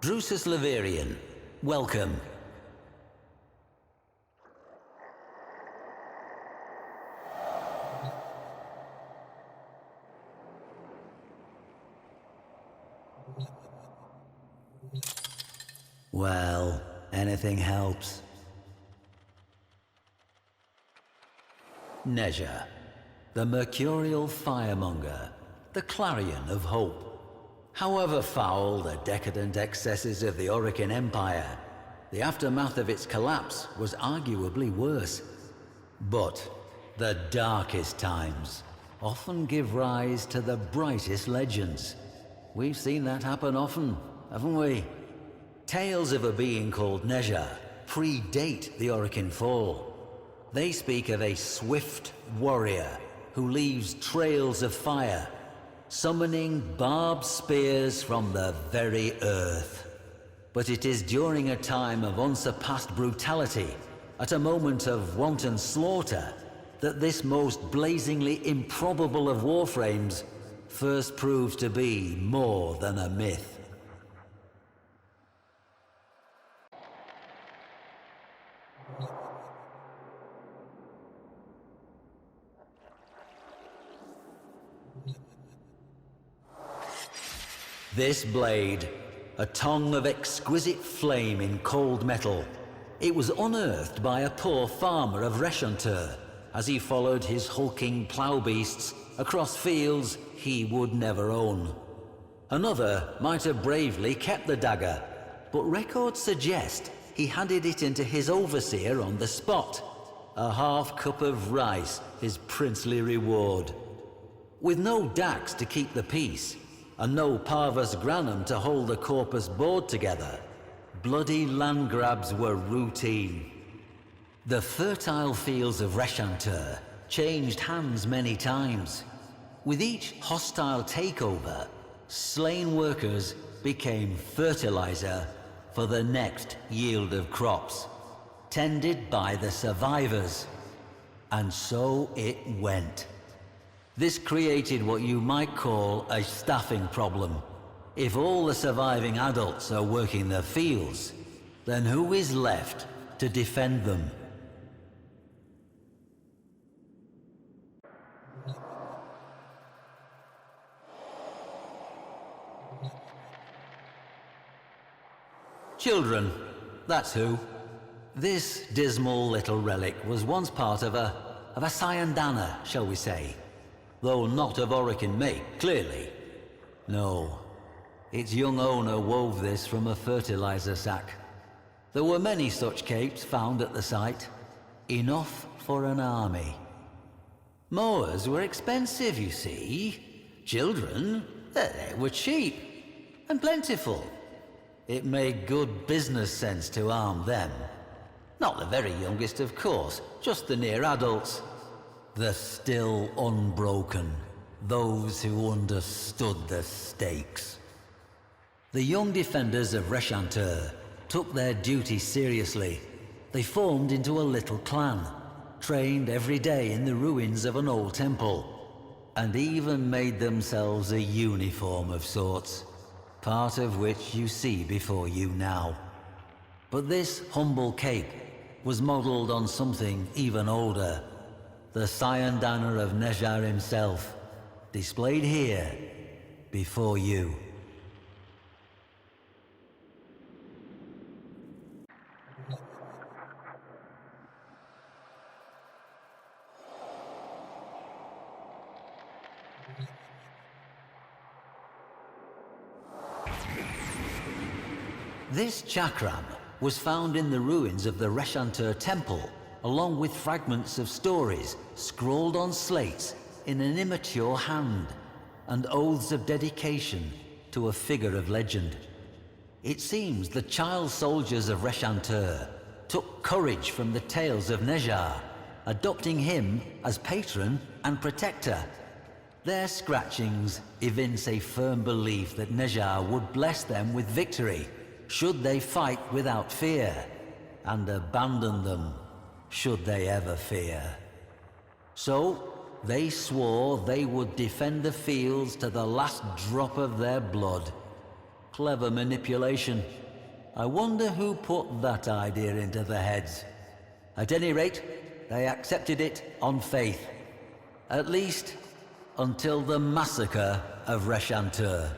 Drusus Leverian, welcome. Well, anything helps. Nezha, the mercurial firemonger, the clarion of hope. However foul the decadent excesses of the Orokin Empire, the aftermath of its collapse was arguably worse. But the darkest times often give rise to the brightest legends. We've seen that happen often, haven't we? Tales of a being called Nezha predate the Orokin fall. They speak of a swift warrior who leaves trails of fire, summoning barbed spears from the very earth. But it is during a time of unsurpassed brutality, at a moment of wanton slaughter, that this most blazingly improbable of warframes first proves to be more than a myth. This blade, a tongue of exquisite flame in cold metal, it was unearthed by a poor farmer of Reshantur as he followed his hulking plough beasts across fields he would never own. Another might have bravely kept the dagger, but records suggest he handed it into his overseer on the spot, a half cup of rice his princely reward. With no dax to keep the peace, and no parvus granum to hold the corpus board together, bloody land grabs were routine. The fertile fields of Reshantur changed hands many times. With each hostile takeover, slain workers became fertilizer for the next yield of crops, tended by the survivors. And so it went. This created what you might call a staffing problem. If all the surviving adults are working the fields, then who is left to defend them? Children, that's who. This dismal little relic was once part of a Sayandana, shall we say. Though not of Orokin make, clearly. No, its young owner wove this from a fertilizer sack. There were many such capes found at the site, enough for an army. Mowers were expensive, you see. Children, they were cheap and plentiful. It made good business sense to arm them. Not the very youngest, of course, just the near adults. The still unbroken, those who understood the stakes. The young defenders of Reshantur took their duty seriously. They formed into a little clan, trained every day in the ruins of an old temple, and even made themselves a uniform of sorts, part of which you see before you now. But this humble cape was modelled on something even older. The Sayandana of Nezha himself, displayed here, before you. This chakram was found in the ruins of the Reshantur temple, along with fragments of stories scrawled on slates in an immature hand, and oaths of dedication to a figure of legend. It seems the child soldiers of Reshantur took courage from the tales of Nezha, adopting him as patron and protector. Their scratchings evince a firm belief that Nezha would bless them with victory, should they fight without fear, and abandon them should they ever fear. So, they swore they would defend the fields to the last drop of their blood. Clever manipulation. I wonder who put that idea into their heads. At any rate, they accepted it on faith. At least, until the massacre of Reshantur.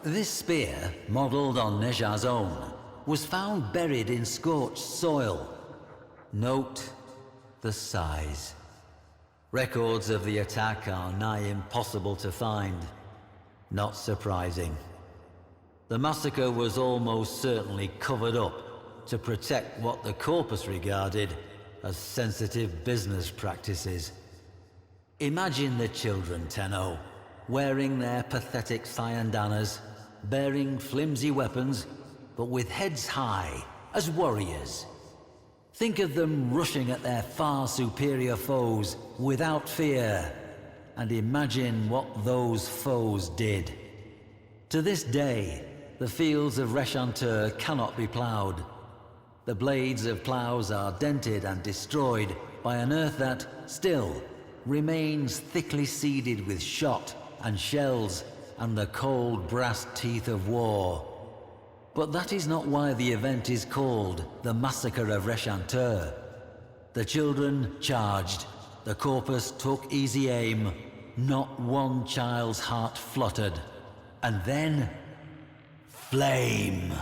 This spear, modelled on Nezha's own, was found buried in scorched soil. Note the size. Records of the attack are nigh impossible to find. Not surprising. The massacre was almost certainly covered up to protect what the corpus regarded as sensitive business practices. Imagine the children, Tenno, wearing their pathetic sayandanas, bearing flimsy weapons, but with heads high, as warriors. Think of them rushing at their far superior foes without fear, and imagine what those foes did. To this day, the fields of Reshantur cannot be ploughed. The blades of ploughs are dented and destroyed by an earth that, still, remains thickly seeded with shot and shells and the cold brass teeth of war. But that is not why the event is called the Massacre of Reshantur. The children charged, the corpus took easy aim, not one child's heart fluttered. And then, flame!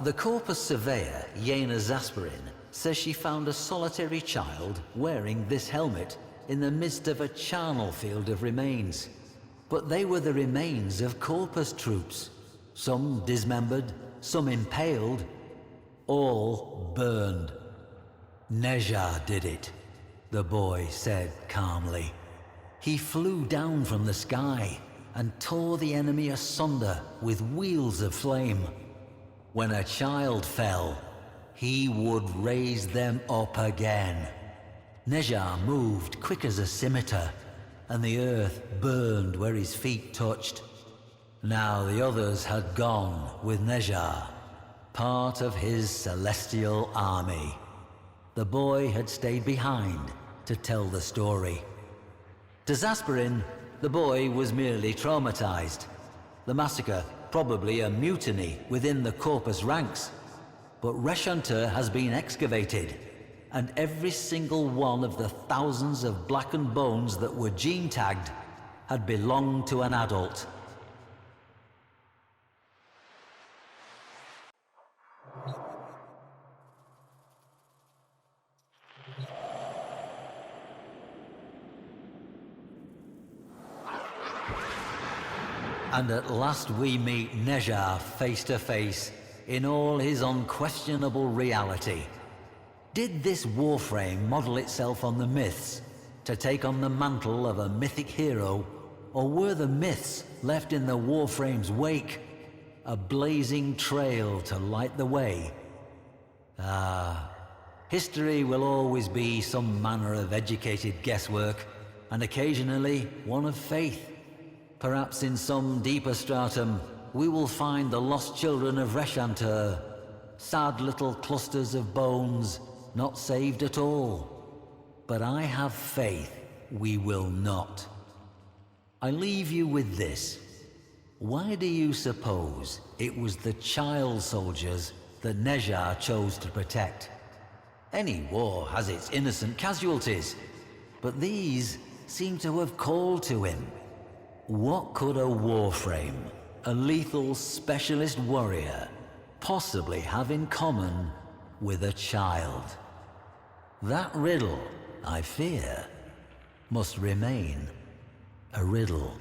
The corpus surveyor, Yena Zasperin, says she found a solitary child wearing this helmet in the midst of a charnel field of remains. But they were the remains of corpus troops, some dismembered, some impaled, all burned. Nezha did it, the boy said calmly. He flew down from the sky and tore the enemy asunder with wheels of flame. When a child fell, he would raise them up again. Nezha moved quick as a scimitar, and the earth burned where his feet touched. Now the others had gone with Nezha, part of his celestial army. The boy had stayed behind to tell the story. To Zasperin, the boy was merely traumatized. The massacre, probably a mutiny within the corpus ranks. But Reshantur has been excavated, and every single one of the thousands of blackened bones that were gene-tagged had belonged to an adult. And at last we meet Nezha face to face in all his unquestionable reality. Did this Warframe model itself on the myths to take on the mantle of a mythic hero, or were the myths left in the Warframe's wake, a blazing trail to light the way? History will always be some manner of educated guesswork, and occasionally one of faith. Perhaps in some deeper stratum, we will find the lost children of Reshantur, sad little clusters of bones, not saved at all. But I have faith we will not. I leave you with this. Why do you suppose it was the child soldiers that Nezha chose to protect? Any war has its innocent casualties, but these seem to have called to him. What could a Warframe, a lethal specialist warrior, possibly have in common with a child? That riddle, I fear, must remain a riddle.